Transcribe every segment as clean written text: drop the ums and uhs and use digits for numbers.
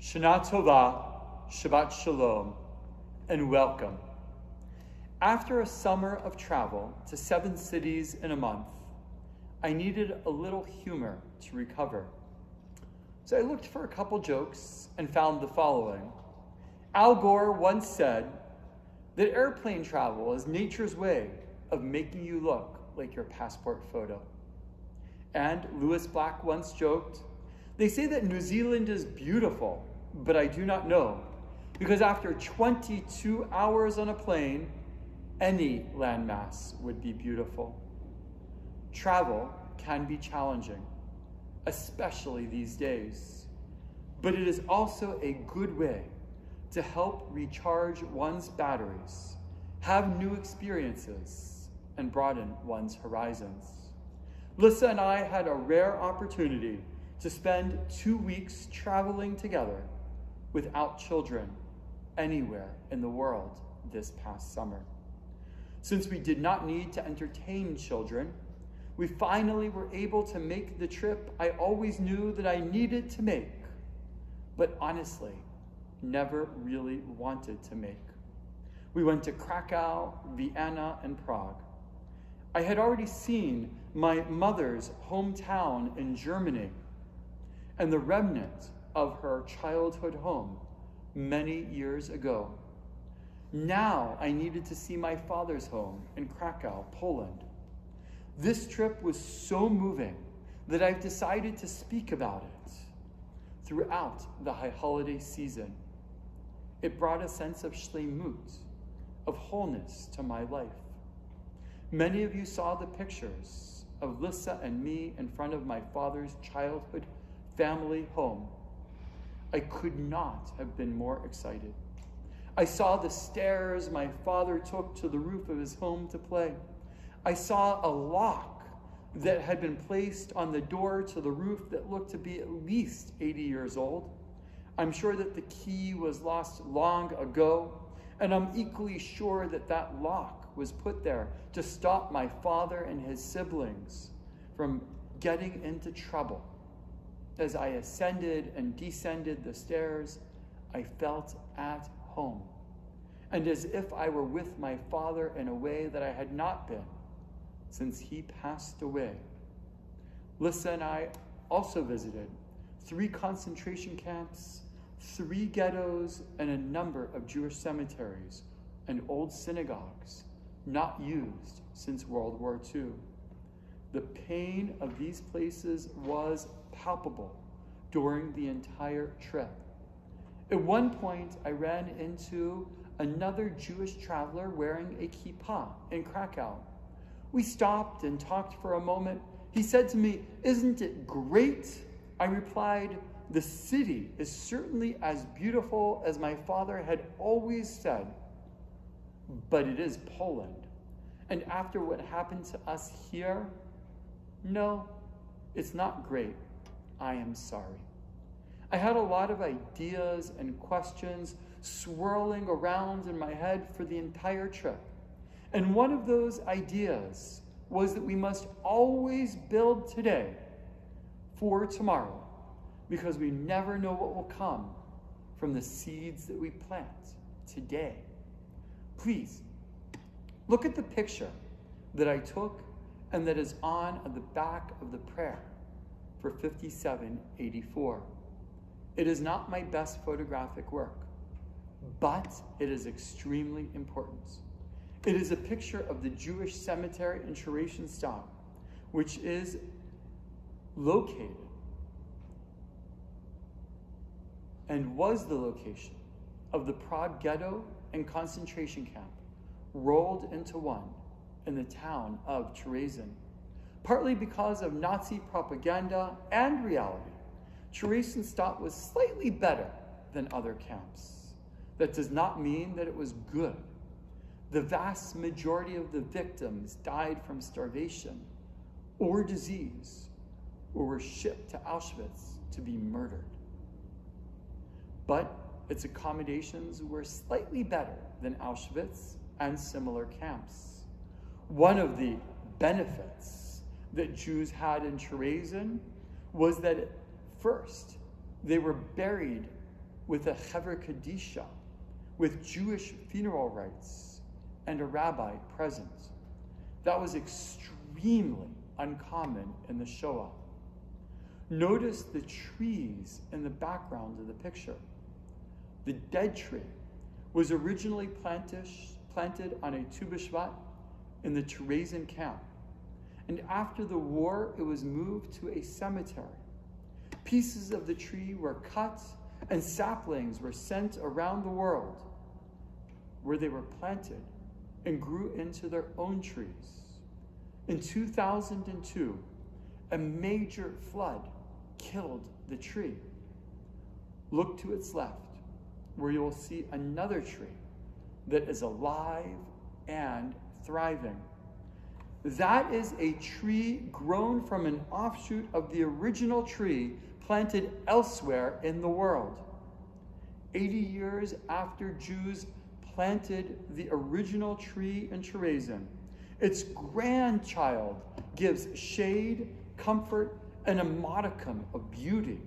Shana Tova, Shabbat Shalom, and welcome. After a summer of travel to 7 cities in a month, I needed a little humor to recover. So I looked for a couple jokes and found the following. Al Gore once said that airplane travel is nature's way of making you look like your passport photo. And Lewis Black once joked, they say that New Zealand is beautiful, but I do not know, because after 22 hours on a plane, any landmass would be beautiful. Travel can be challenging, especially these days, but it is also a good way to help recharge one's batteries, have new experiences, and broaden one's horizons. Lissa and I had a rare opportunity to spend 2 weeks traveling together without children anywhere in the world this past summer. Since we did not need to entertain children, we finally were able to make the trip I always knew that I needed to make, but honestly, never really wanted to make. We went to Krakow, Vienna, and Prague. I had already seen my mother's hometown in Germany and the remnant of her childhood home many years ago. Now I needed to see my father's home in Krakow, Poland. This trip was so moving that I've decided to speak about it throughout the high holiday season. It brought a sense of shleimut, of wholeness to my life. Many of you saw the pictures of Lissa and me in front of my father's childhood family home. I could not have been more excited. I saw the stairs my father took to the roof of his home to play. I saw a lock that had been placed on the door to the roof that looked to be at least 80 years old. I'm sure that the key was lost long ago, and I'm equally sure that that lock was put there to stop my father and his siblings from getting into trouble. As I ascended and descended the stairs, I felt at home, and as if I were with my father in a way that I had not been since he passed away. Lissa and I also visited 3 concentration camps, 3 ghettos, and a number of Jewish cemeteries and old synagogues not used since World War II. The pain of these places was palpable during the entire trip. At one point, I ran into another Jewish traveler wearing a kippah in Krakow. We stopped and talked for a moment. He said to me, "Isn't it great?" I replied, "The city is certainly as beautiful as my father had always said, but it is Poland. And after what happened to us here, no, it's not great. I am sorry." I had a lot of ideas and questions swirling around in my head for the entire trip. And one of those ideas was that we must always build today for tomorrow, because we never know what will come from the seeds that we plant today. Please, look at the picture that I took and that is on the back of the prayer for 5784. It is not my best photographic work, but it is extremely important. It is a picture of the Jewish cemetery in Theresienstadt, which is located and was the location of the Prague ghetto and concentration camp, rolled into one in the town of Terezin. Partly because of Nazi propaganda and reality, Theresienstadt was slightly better than other camps. That does not mean that it was good. The vast majority of the victims died from starvation or disease, or were shipped to Auschwitz to be murdered. But its accommodations were slightly better than Auschwitz and similar camps. One of the benefits that Jews had in Terezin was that first, they were buried with a Hever Kadisha, with Jewish funeral rites, and a rabbi present. That was extremely uncommon in the Shoah. Notice the trees in the background of the picture. The dead tree was originally planted on a Tu B'Shvat in the Terezin camp. And after the war, it was moved to a cemetery. Pieces of the tree were cut and saplings were sent around the world where they were planted and grew into their own trees. In 2002, a major flood killed the tree. Look to its left, where you will see another tree that is alive and thriving. That is a tree grown from an offshoot of the original tree planted elsewhere in the world. 80 years after Jews planted the original tree in Terezin, its grandchild gives shade, comfort, and a modicum of beauty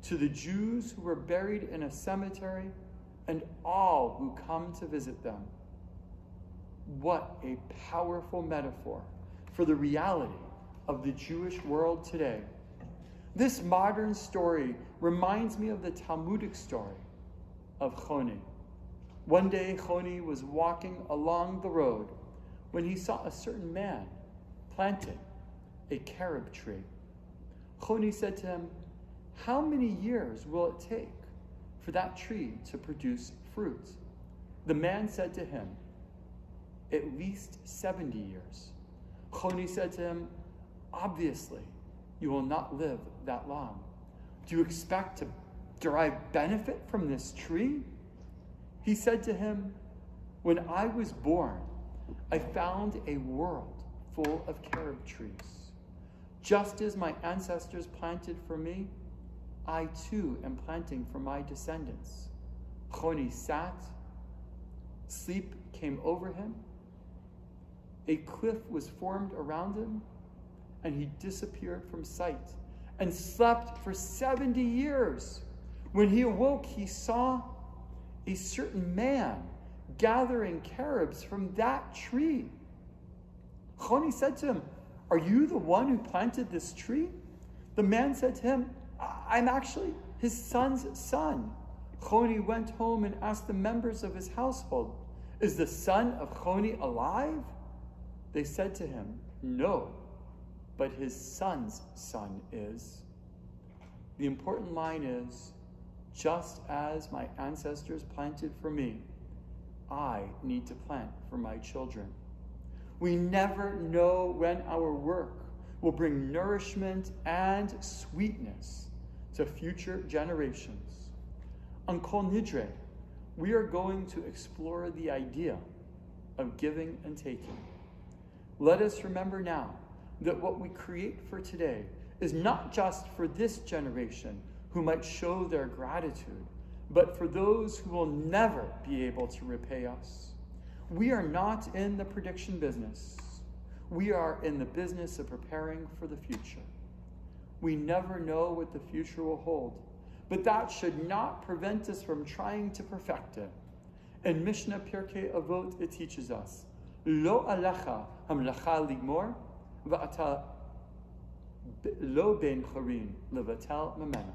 to the Jews who were buried in a cemetery and all who come to visit them. What a powerful metaphor for the reality of the Jewish world today. This modern story reminds me of the Talmudic story of Choni. One day, Choni was walking along the road when he saw a certain man planting a carob tree. Choni said to him, "How many years will it take for that tree to produce fruit?" The man said to him, "At least 70 years. Choni said to him, "Obviously, you will not live that long. Do you expect to derive benefit from this tree?" He said to him, "When I was born, I found a world full of carob trees. Just as my ancestors planted for me, I too am planting for my descendants." Choni sat, sleep came over him, a cliff was formed around him, and he disappeared from sight and slept for 70 years. When he awoke, he saw a certain man gathering carobs from that tree. Choni said to him, "Are you the one who planted this tree?" The man said to him, "I'm actually his son's son." Choni went home and asked the members of his household, "Is the son of Choni alive?" They said to him, "No, but his son's son is." The important line is, just as my ancestors planted for me, I need to plant for my children. We never know when our work will bring nourishment and sweetness to future generations. On Kol Nidre, we are going to explore the idea of giving and taking. Let us remember now that what we create for today is not just for this generation who might show their gratitude, but for those who will never be able to repay us. We are not in the prediction business. We are in the business of preparing for the future. We never know what the future will hold, but that should not prevent us from trying to perfect it. In Mishnah Pirkei Avot, it teaches us, "Lo alecha hamlacha ligmor, va'ata lo ben chorin levatel mamena."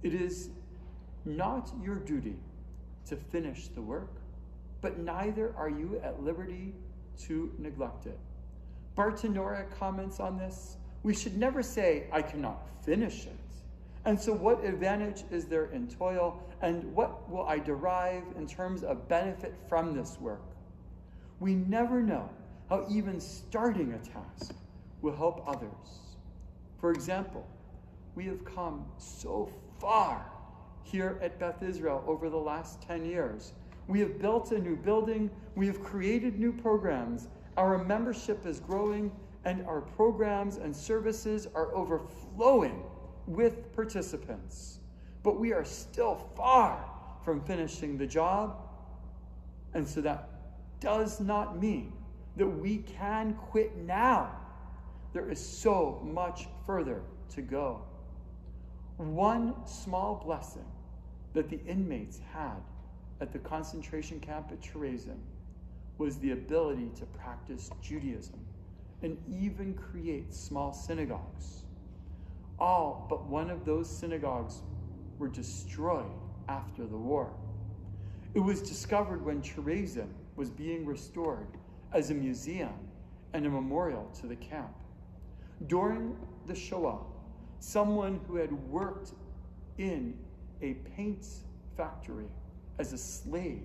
It is not your duty to finish the work, but neither are you at liberty to neglect it. Bartanora comments on this, "We should never say, 'I cannot finish it.' And so what advantage is there in toil, and what will I derive in terms of benefit from this work?" We never know how even starting a task will help others. For example, we have come so far here at Beth Israel over the last 10 years. We have built a new building, we have created new programs, our membership is growing, and our programs and services are overflowing with participants. But we are still far from finishing the job, and so that does not mean that we can quit now. There is so much further to go. One small blessing that the inmates had at the concentration camp at Terezin was the ability to practice Judaism and even create small synagogues. All but one of those synagogues were destroyed after the war. It was discovered when Terezin was being restored as a museum and a memorial to the camp. During the Shoah, someone who had worked in a paint factory as a slave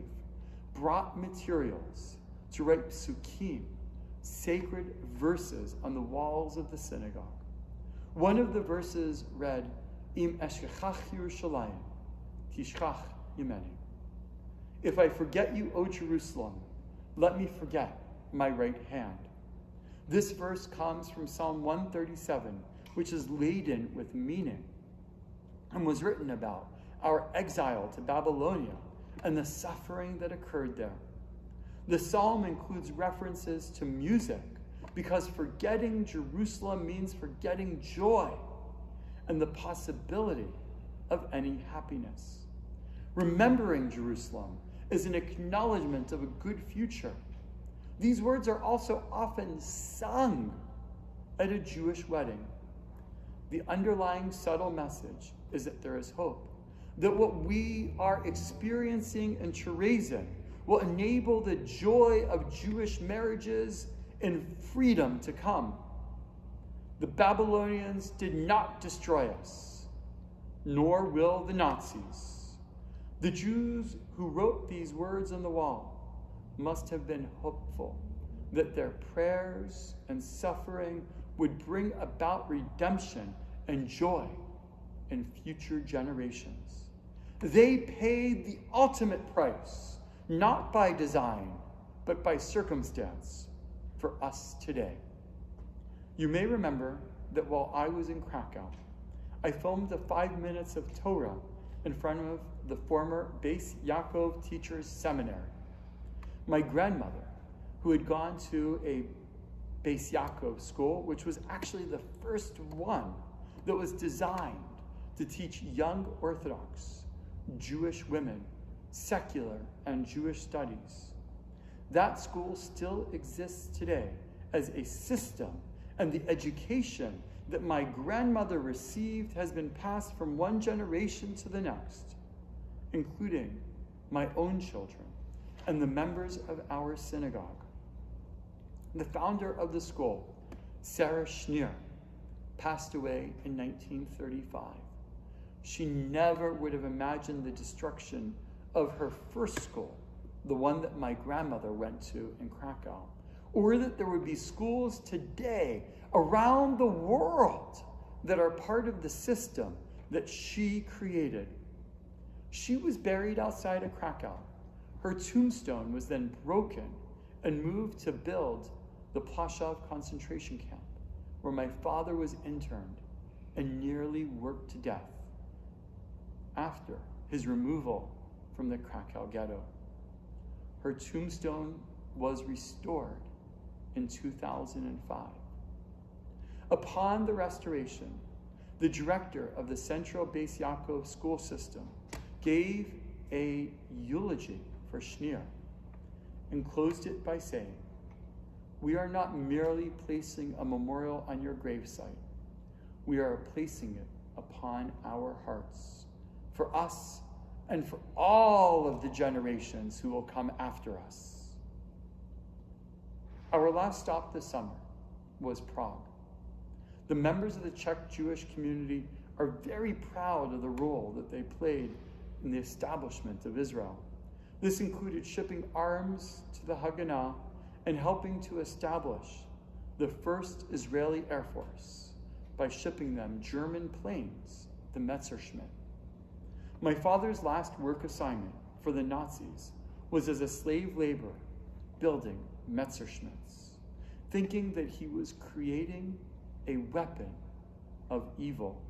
brought materials to write psukim, sacred verses, on the walls of the synagogue. One of the verses read, Im eshkechach Yerushalayim, tishkach yemeni. If I forget you, O Jerusalem, let me forget my right hand. This verse comes from Psalm 137, which is laden with meaning and was written about our exile to Babylonia and the suffering that occurred there. The psalm includes references to music because forgetting Jerusalem means forgetting joy and the possibility of any happiness. Remembering Jerusalem is an acknowledgement of a good future. These words are also often sung at a Jewish wedding. The underlying subtle message is that there is hope, that what we are experiencing in Terezin will enable the joy of Jewish marriages and freedom to come. The Babylonians did not destroy us, nor will the Nazis. The Jews who wrote these words on the wall must have been hopeful that their prayers and suffering would bring about redemption and joy in future generations. They paid the ultimate price, not by design, but by circumstance, for us today. You may remember that while I was in Krakow, I filmed the 5 minutes of Torah in front of the former Beis Yaakov Teachers Seminary. My grandmother, who had gone to a Beis Yaakov school, which was actually the first one that was designed to teach young Orthodox Jewish women secular and Jewish studies. That school still exists today as a system, and the education that my grandmother received has been passed from one generation to the next, including my own children and the members of our synagogue. The founder of the school, Sarah Schneer, passed away in 1935. She never would have imagined the destruction of her first school, the one that my grandmother went to in Krakow, or that there would be schools today around the world that are part of the system that she created. She was buried outside of Krakow. Her tombstone was then broken and moved to build the Plaszow concentration camp, where my father was interned and nearly worked to death after his removal from the Krakow ghetto. Her tombstone was restored in 2005. Upon the restoration, the director of the Central Beis Yaakov school system gave a eulogy for Schneer and closed it by saying, "We are not merely placing a memorial on your gravesite. We are placing it upon our hearts, for us and for all of the generations who will come after us." Our last stop this summer was Prague. The members of the Czech Jewish community are very proud of the role that they played in the establishment of Israel. This included shipping arms to the Haganah and helping to establish the first Israeli Air Force by shipping them German planes, the Messerschmitt. My father's last work assignment for the Nazis was as a slave laborer building Messerschmitts, thinking that he was creating a weapon of evil.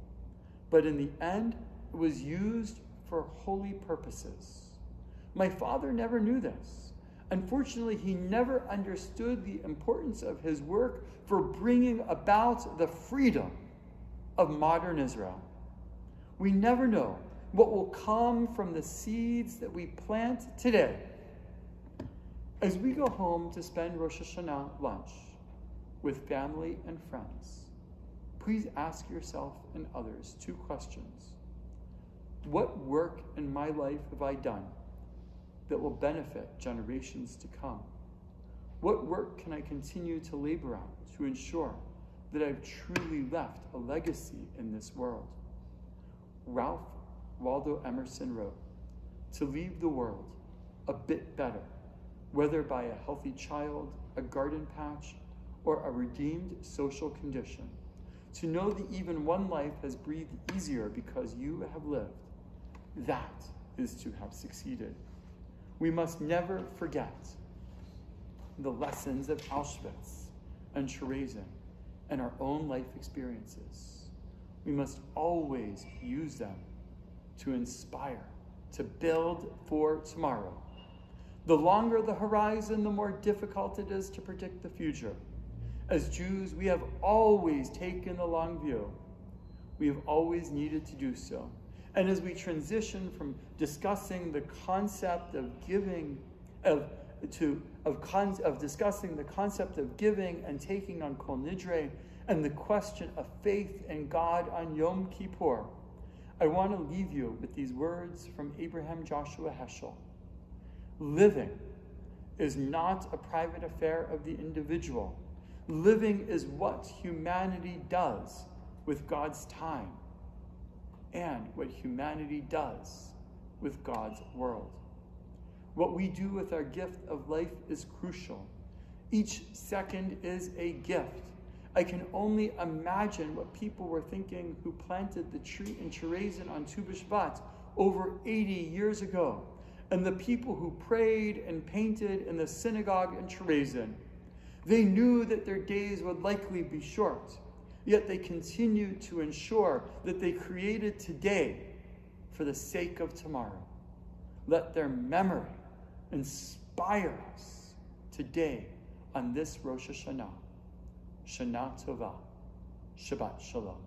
But in the end, it was used for holy purposes. My father never knew this. Unfortunately, he never understood the importance of his work for bringing about the freedom of modern Israel. We never know what will come from the seeds that we plant today. As we go home to spend Rosh Hashanah lunch with family and friends, please ask yourself and others 2 questions. What work in my life have I done that will benefit generations to come? What work can I continue to labor on to ensure that I've truly left a legacy in this world? Ralph Waldo Emerson wrote, "To leave the world a bit better, whether by a healthy child, a garden patch, or a redeemed social condition, to know that even one life has breathed easier because you have lived, that is to have succeeded." We must never forget the lessons of Auschwitz and Terezin and our own life experiences. We must always use them to inspire, to build for tomorrow. The longer the horizon, the more difficult it is to predict the future. As Jews, we have always taken the long view. We have always needed to do so. And as we transition from discussing the concept of giving, discussing the concept of giving and taking on Kol Nidre, and the question of faith in God on Yom Kippur, I want to leave you with these words from Abraham Joshua Heschel. Living is not a private affair of the individual. Living is what humanity does with God's time and what humanity does with God's world. What we do with our gift of life is crucial. Each second is a gift. I can only imagine what people were thinking who planted the tree in Terezin on Tu B'Shvat over 80 years ago, and the people who prayed and painted in the synagogue in Terezin. They knew that their days would likely be short, yet they continued to ensure that they created today for the sake of tomorrow. Let their memory inspire us today on this Rosh Hashanah. Shana Tova. Shabbat Shalom.